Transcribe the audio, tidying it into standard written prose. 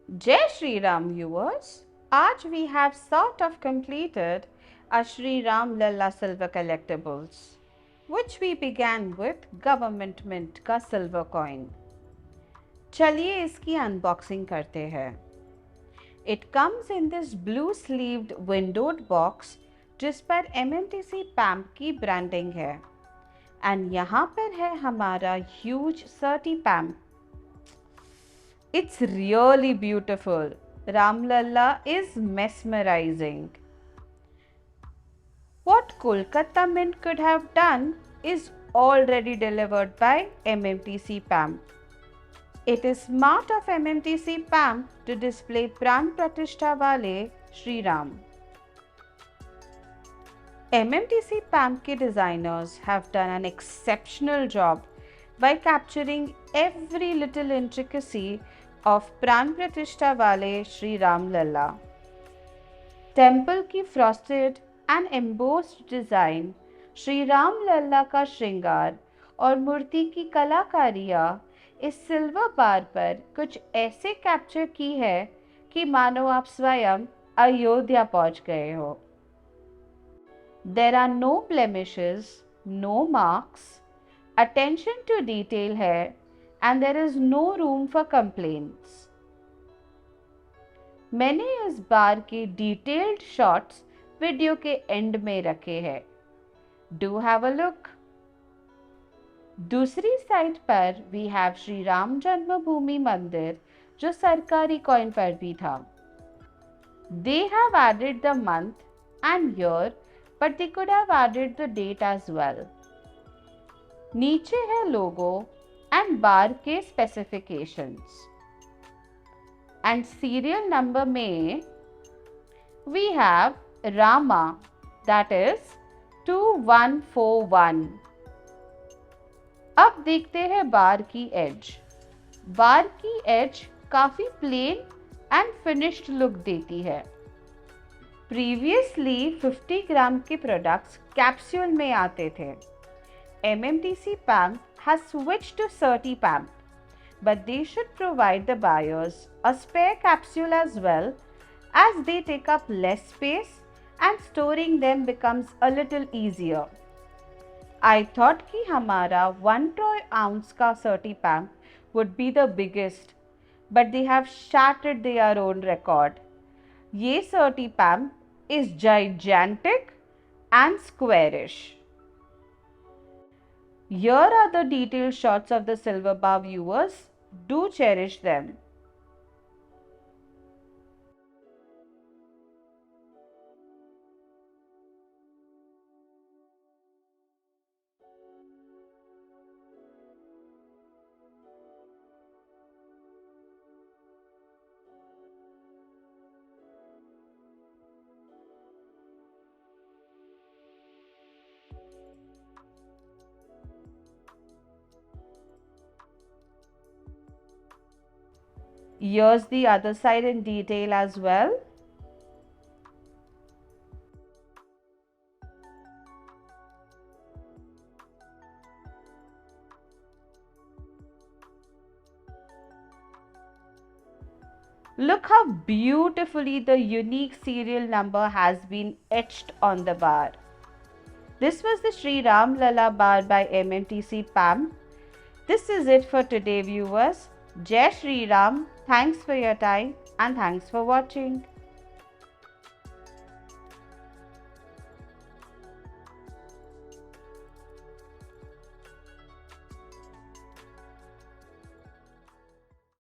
Jai Shri Ram viewers, आज we have sort of completed a Shri Ram Lalla silver collectibles, which we began with government mint का silver coin. चलिए इसकी unboxing करते हैं. It comes in this blue sleeved windowed box जिस पर MMTC PAMP की branding है. And यहाँ पर है हमारा huge 30 PAMP. It's really beautiful. Ram Lalla is mesmerizing. What Kolkata Mint could have done is already delivered by MMTC PAMP. It is smart of MMTC PAMP to display Pran Pratishtha Wale Shri Ram. MMTC PAMP के designers have done an exceptional job by capturing every little intricacy of Pran Pratishtha Wale Shri Ram Lalla. Temple की frosted and embossed design, Shri Ram Lalla का श्रृंगार और मूर्ति की कलाकारियाँ इस silver बार पर कुछ ऐसे कैप्चर की है कि मानो आप स्वयं अयोध्या पहुंच गए हो. There are no blemishes, no marks, attention to detail है and there is no room for complaints. मैंने इस बार के डिटेल्ड शॉट्स वीडियो के एंड में रखे हैं. Do have a look. दूसरी साइड पर वी हैव श्री राम जन्मभूमि मंदिर जो सरकारी कॉइन पर भी था. They have added the month and year but they could have added the date as well. नीचे है लोगो एंड बार के स्पेसिफिकेशंस. And serial number में we have Rama, that is 2141. अब देखते हैं बार की एज. बार की एज काफ़ी प्लेन एंड फिनिश्ड लुक देती है. प्रीवियसली 50 ग्राम के प्रोडक्ट्स कैप्सूल में आते थे. MMTC PAMP has switched to 30 PAMP. But they should provide the buyers a spare capsule as well, as they take up less space and storing them becomes a little easier. I thought कि हमारा 1 troy ounce का 30 PAMP would be the biggest, but they have shattered their own record. ये 30 PAMP is gigantic and squarish. Here are the detailed shots of the silver bar viewers. Do cherish them. Here's the other side in detail as well. Look how beautifully the unique serial number has been etched on the bar. This was the Shri Ram Lalla bar by MMTC PAMP. This is it for today, viewers. Jai Shri Ram. Thanks for your time and thanks for watching.